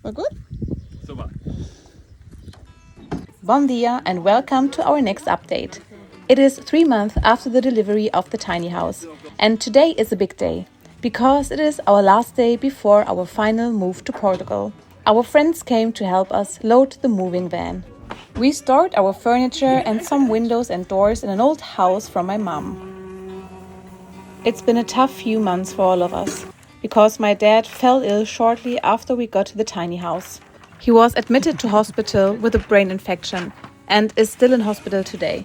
We're good? Super. Bon dia and welcome to our next update. It is 3 months after the delivery of the tiny house, and today is a big day because it is our last day before our final move to Portugal. Our friends came to help us load the moving van. We stored our furniture and some windows and doors in an old house from my mom. It's been a tough few months for all of us because my dad fell ill shortly after we got to the tiny house. He was admitted to hospital with a brain infection and is still in hospital today.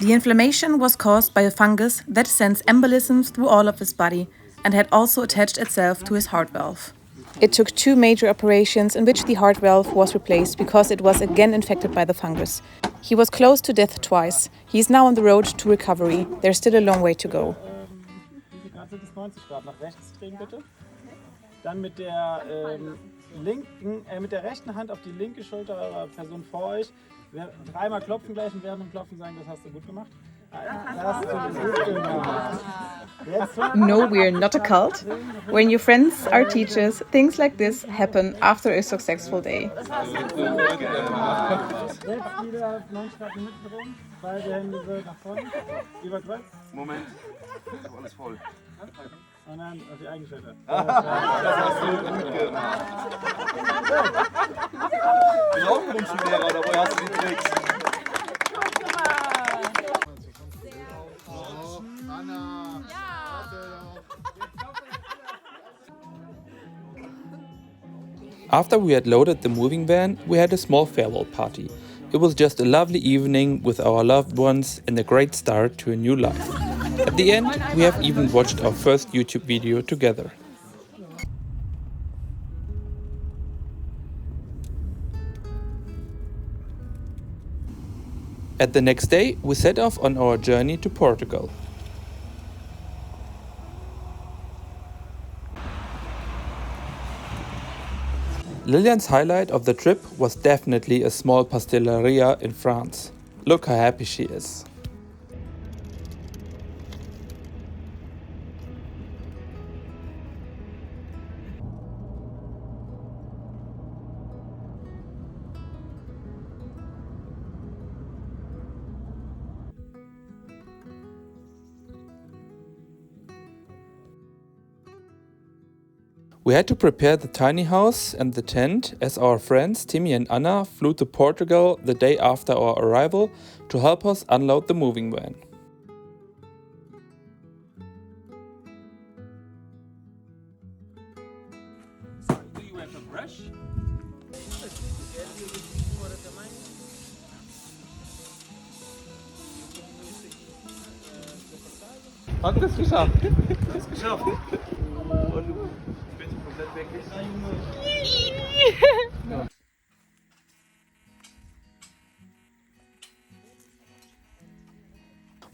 The inflammation was caused by a fungus that sends embolisms through all of his body and had also attached itself to his heart valve. It took 2 major operations in which the heart valve was replaced because it was again infected by the fungus. He was close to death twice. He is now on the road to recovery. There's still a long way to go. Sind es 90 Grad nach rechts drehen, bitte. Dann mit der mit der rechten Hand auf die linke Schulter eurer Person vor euch. Dreimal klopfen gleich und während dem Klopfen sagen, das hast du gut gemacht. Das hast du gut gemacht. No, we're not a cult. When your friends are teachers, things like this happen after a successful day. Jetzt wieder 90 Grad in die Mitte rum. Beide Hände so nach vorne. Überkreuz. Moment, ich hab alles voll. Und dann auf die eigene Schulter. Das hast du gut gemacht. Ich bin auch Grundschullehrer, oder woher hast du die Tricks? After we had loaded the moving van, we had a small farewell party. It was just a lovely evening with our loved ones and a great start to a new life. At the end, we have even watched our first YouTube video together. At the next day, we set off on our journey to Portugal. Lilian's highlight of the trip was definitely a small pasteleria in France. Look how happy she is. We had to prepare the tiny house and the tent as our friends Timmy and Anna flew to Portugal the day after our arrival to help us unload the moving van. Do you have a brush? Hat es geschafft? Das ist geschafft. Und du bist komplett weg.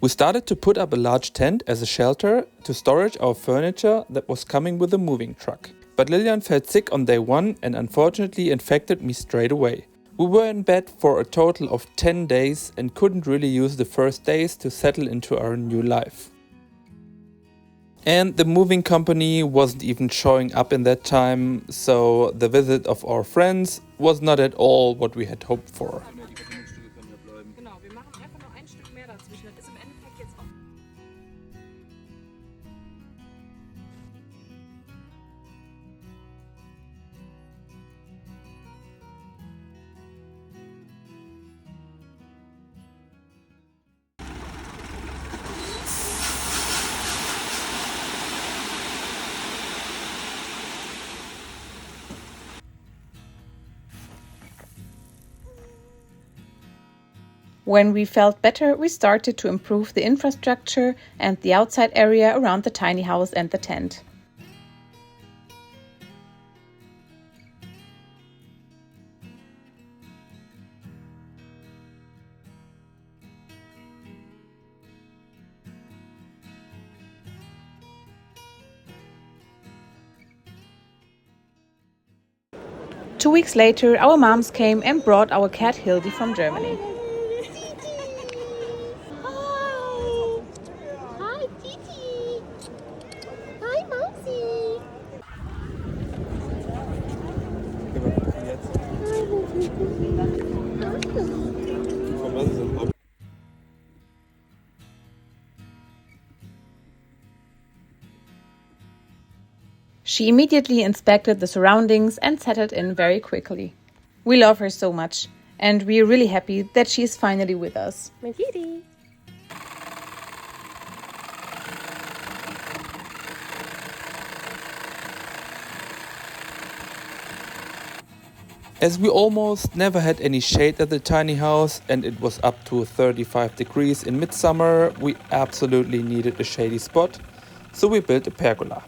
We started to put up a large tent as a shelter to storage our furniture that was coming with the moving truck. But Lilian felt sick on day 1 and unfortunately infected me straight away. We were in bed for a total of 10 days and couldn't really use the first days to settle into our new life. And the moving company wasn't even showing up in that time, so the visit of our friends was not at all what we had hoped for. Genau, wir machen einfach nur ein Stück mehr dazwischen. Das ist im Endeffekt jetzt auch. When we felt better, we started to improve the infrastructure and the outside area around the tiny house and the tent. Two weeks later, our moms came and brought our cat Hildi from Germany. Hi, Titi. Hi, Mausi. She immediately inspected the surroundings and settled in very quickly. We love her so much, and we're really happy that she is finally with us. Mein Kitty. As we almost never had any shade at the tiny house and it was up to 35 degrees in midsummer, we absolutely needed a shady spot, so we built a pergola.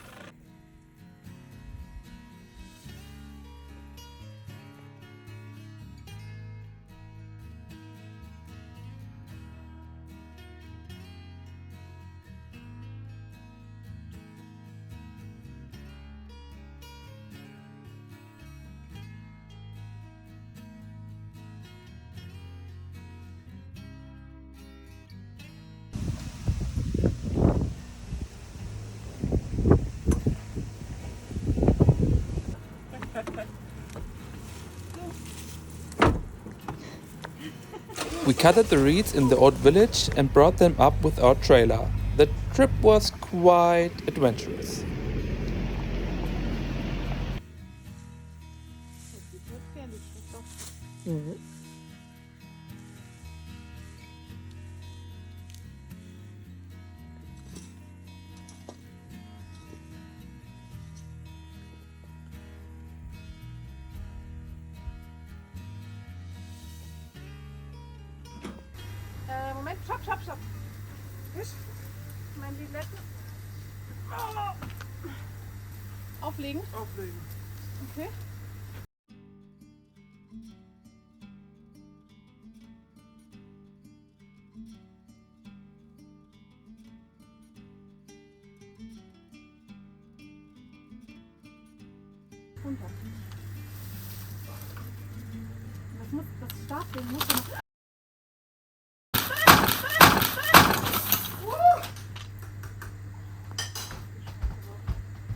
We cutted the reeds in the old village and brought them up with our trailer. The trip was quite adventurous. Moment, stopp. Wisch. Mein Liebletten. Oh. Auflegen? Auflegen. Okay. Runter. Das Stapeln muss noch.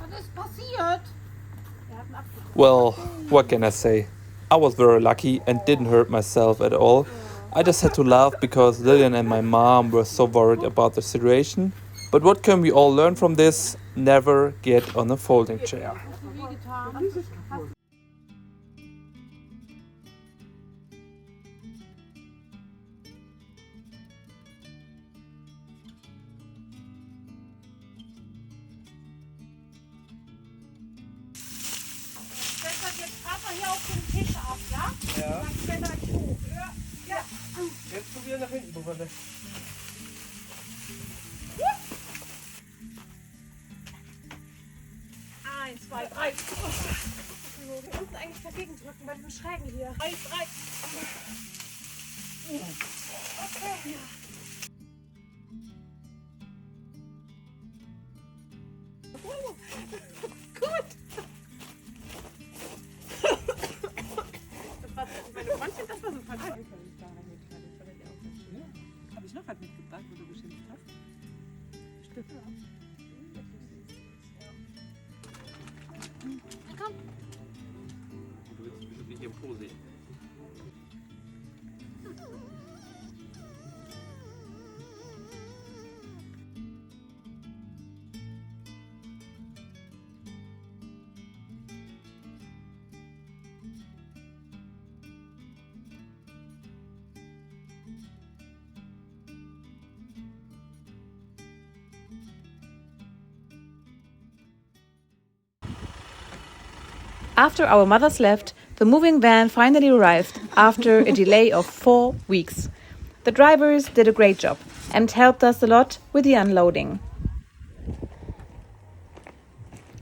Was ist passiert? Well, what can I say? I was very lucky and didn't hurt myself at all. I just had to laugh because Lillian and my mom were so worried about the situation. But what can we all learn from this? Never get on a folding chair. Jetzt Papa hier auf den Tisch ab, ja? Ja. Dann kletter ich hoch. Ja. Jetzt probier nach hinten, Buffalo. Eins, zwei, drei. Wir müssen eigentlich dagegen drücken bei diesen Schrägen hier. Drei. Okay. Gut. Man findet das war so falsch. Habe ich noch was mitgebracht, wo du geschimpft hast? Stimmt. Komm. Du willst bestimmt nicht im Po sehen. After our mothers left, the moving van finally arrived after a delay of 4 weeks. The drivers did a great job and helped us a lot with the unloading.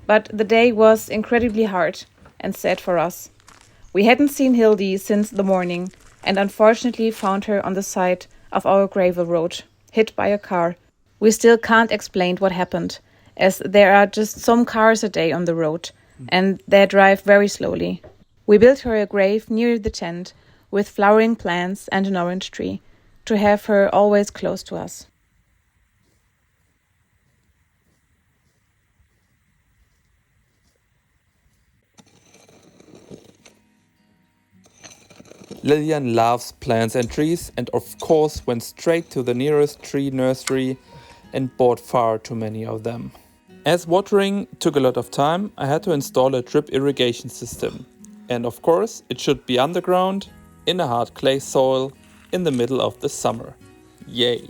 But the day was incredibly hard and sad for us. We hadn't seen Hildi since the morning and unfortunately found her on the side of our gravel road, hit by a car. We still can't explain what happened, as there are just some cars a day on the road and they drive very slowly. We built her a grave near the tent with flowering plants and an orange tree to have her always close to us. Lillian loves plants and trees and of course went straight to the nearest tree nursery and bought far too many of them. As watering took a lot of time, I had to install a drip irrigation system. And of course, it should be underground, in a hard clay soil, in the middle of the summer. Yay!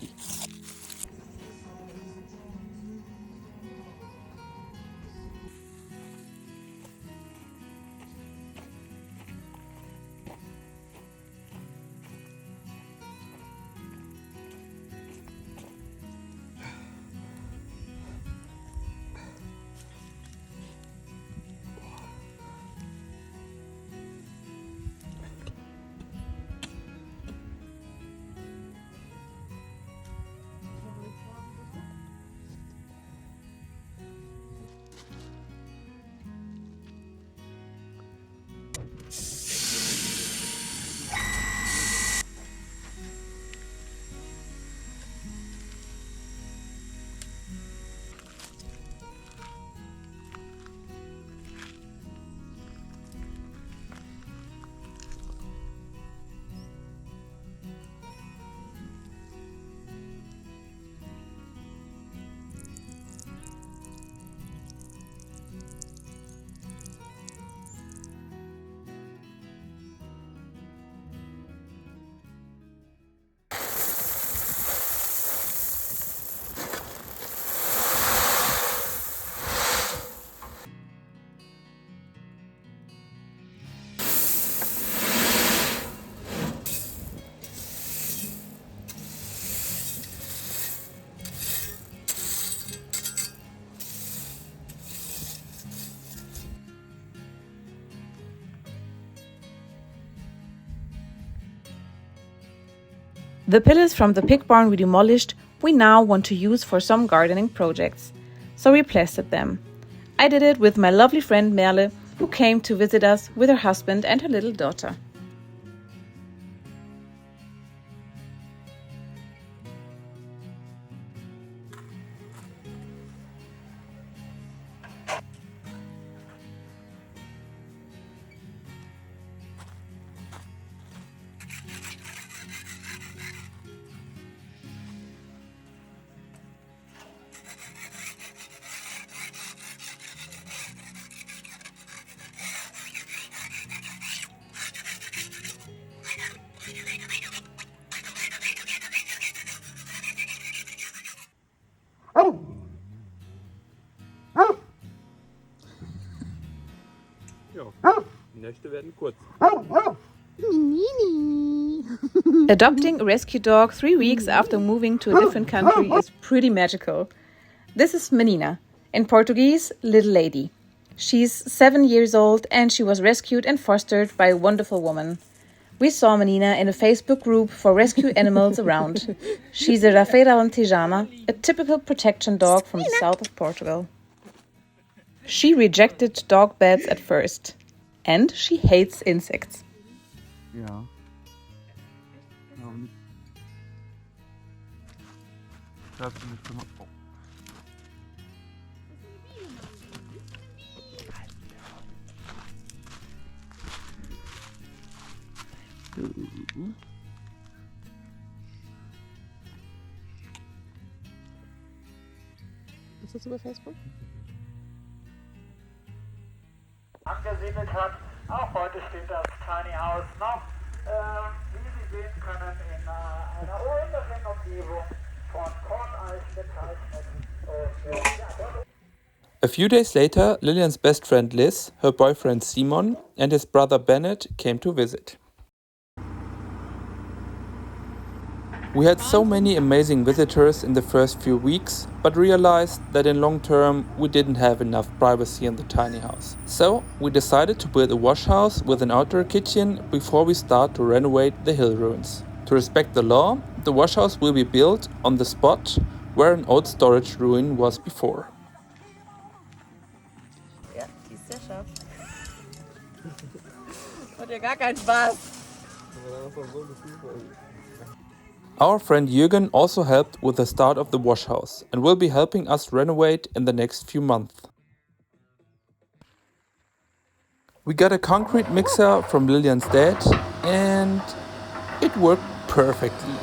The pillars from the pig barn we demolished, we now want to use for some gardening projects. So we plastered them. I did it with my lovely friend Merle, who came to visit us with her husband and her little daughter. Ja, die Nächte werden kurz. Menini. Adopting a rescue dog 3 weeks after moving to a different country is pretty magical. This is Menina, in Portuguese, little lady. She's 7 years old and she was rescued and fostered by a wonderful woman. We saw Menina in a Facebook group for rescue animals around. She's a Rafeira Lantejana, a typical protection dog from the south of Portugal. She rejected dog beds at first, and she hates insects. Ja. Ist das über Facebook? Angesiedelt hat. Auch heute steht das Tiny House noch, wie Sie sehen können, in einer wunderschönen Umgebung von Korneis gezeichnet. A few days later, Lillian's best friend Liz, her boyfriend Simon, and his brother Bennett came to visit. We had so many amazing visitors in the first few weeks, but realized that in long term we didn't have enough privacy in the tiny house. So we decided to build a wash house with an outdoor kitchen before we start to renovate the hill ruins. To respect the law, the wash house will be built on the spot where an old storage ruin was before. Ja, die ist sehr scharf. Macht ja gar keinen Spaß. Our friend Jürgen also helped with the start of the wash house and will be helping us renovate in the next few months. We got a concrete mixer from Lillian's dad and it worked perfectly.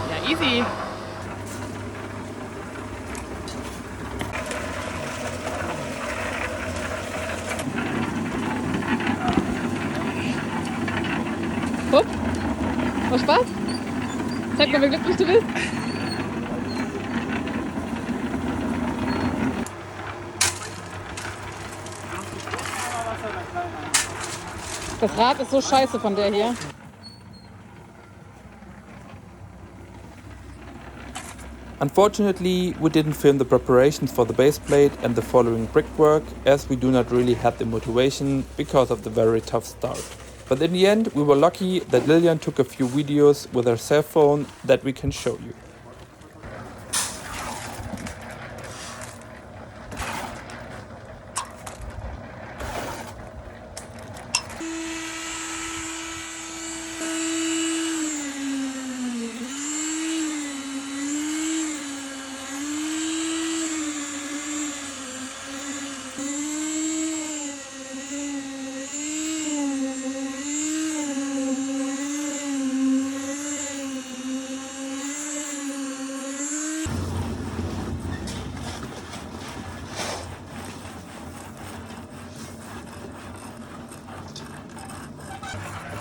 Ja, easy. Hopp. War Spaß? Zeig mal, wie glücklich du bist. Das Rad ist so scheiße von der hier. Unfortunately, we didn't film the preparations for the base plate and the following brickwork, as we do not really have the motivation because of the very tough start. But in the end, we were lucky that Lilian took a few videos with her cell phone that we can show you.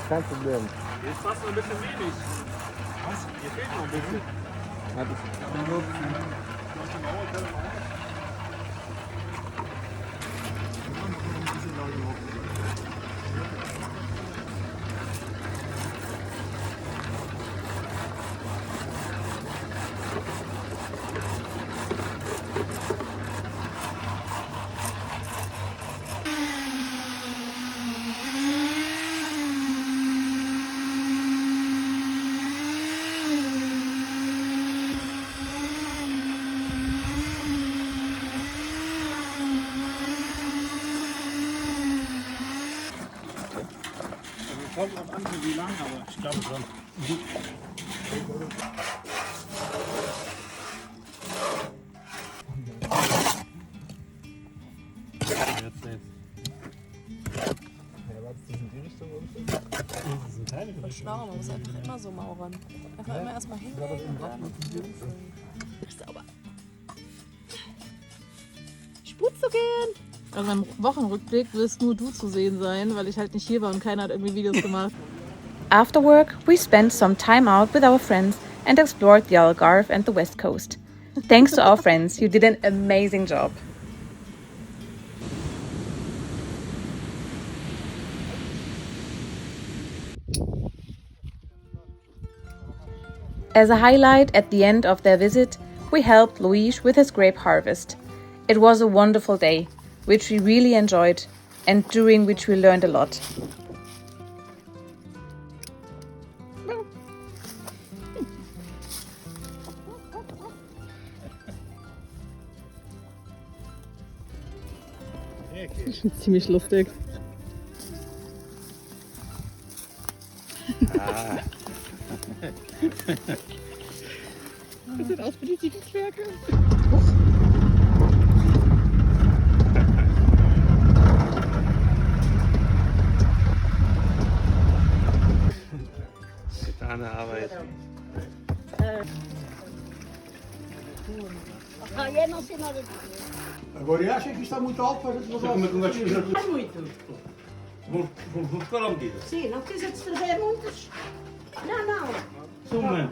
Kein Problem. Jetzt fast noch ein bisschen wenig. Was? Hier fehlt noch ein bisschen. Kommt auf an, wie lang, aber ich glaube schon. Voll schlau, man muss einfach immer so mauern. Einfach immer erstmal hinlegen und dann sauber. Sputzt so gern! Also beim Wochenrückblick wirst nur du zu sehen sein, weil ich halt nicht hier war und keiner hat irgendwie Videos gemacht. After work, we spent some time out with our friends and explored the Algarve and the West Coast. Thanks to our friends, you did an amazing job. As a highlight at the end of their visit, we helped Luis with his grape harvest. It was a wonderful day, which we really enjoyed and during which we learned a lot. Ziemlich lustig. Das sieht aus wie die Siegenswerke. Getane Arbeit. Agora eu achei que está muito alto para a gente Como é que vai tirar? Faz muito. Vamos ficar à medida. Sim, não precisa de fazer muitos. Não, não. Só um momento.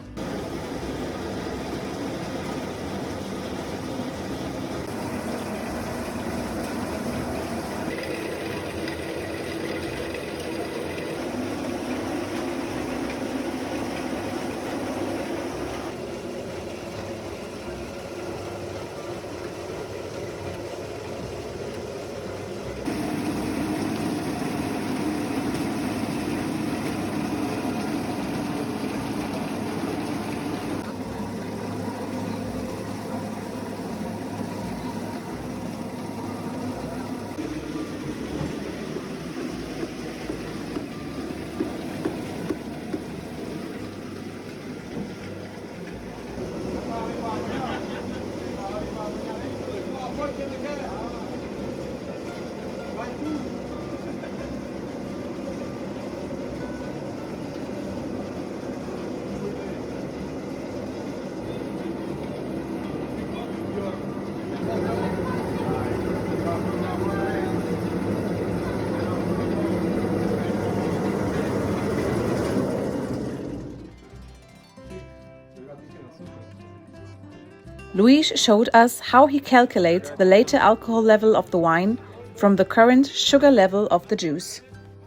Luis showed us how he calculates the later alcohol level of the wine from the current sugar level of the juice.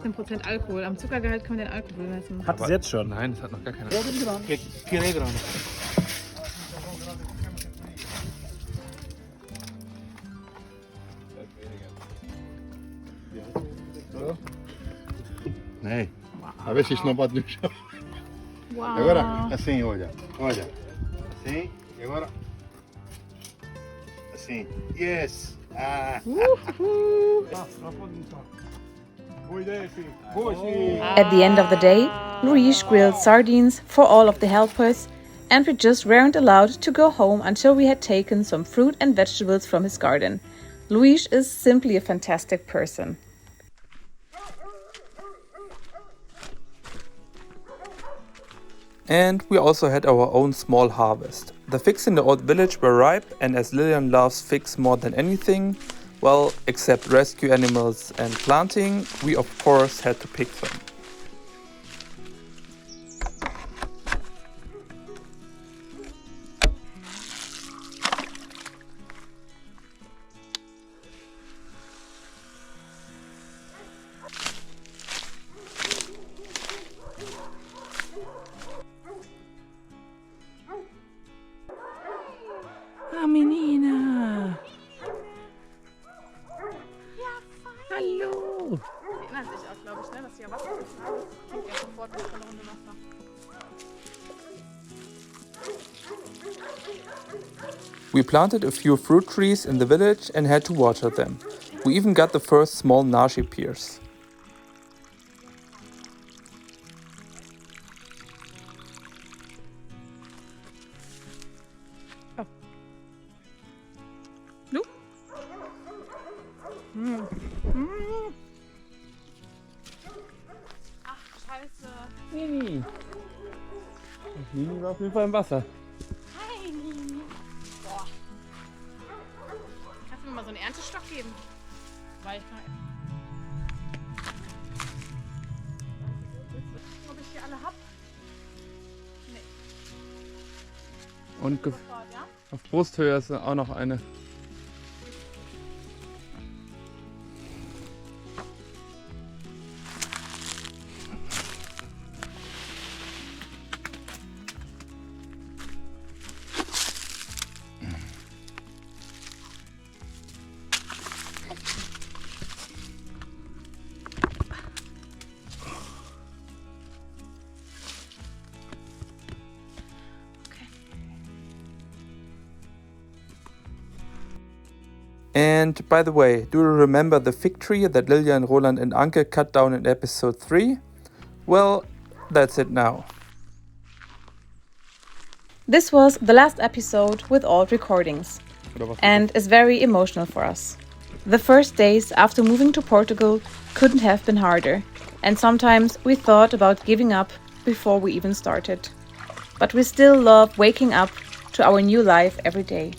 10% Alkohol. Am Zuckergehalt kann man den Alkohol messen. Hat es jetzt schon. Nein, es hat noch gar keine. Né? A ver se isso não bate no chão. Wow. Agora, assim, olha. Olha. Assim, e agora. Assim. Yes! Ah! Boa ideia, filho. Boa, filho. At the end of the day, Luis grilled sardines for all of the helpers, and we just weren't allowed to go home until we had taken some fruit and vegetables from his garden. Luis is simply a fantastic person. And we also had our own small harvest. The figs in the old village were ripe, and as Lillian loves figs more than anything, well, except rescue animals and planting, we of course had to pick them. Ah, Menina. Hallo. Die erinnert sich auch, glaube ich, ne, dass sie ja Wasser haben. Kommt ja sofort mit einer Runde Wasser. We planted a few fruit trees in the village and had to water them. We even got the first small nashi pears. Lu? Ach, scheiße. Nini. Nini war auf jeden Fall im Wasser. Hi, Nini. Boah. Kannst du mir mal so einen Erntestock geben? Weil ich kann... Ob ich die alle hab? Nee. Und Sofort, ja? auf Brusthöhe ist auch noch eine. And by the way, do you remember the fig tree that Lillian, Roland and Anke cut down in episode 3? Well, that's it now. This was the last episode with all recordings and is very emotional for us. The first days after moving to Portugal couldn't have been harder, and sometimes we thought about giving up before we even started. But we still love waking up to our new life every day.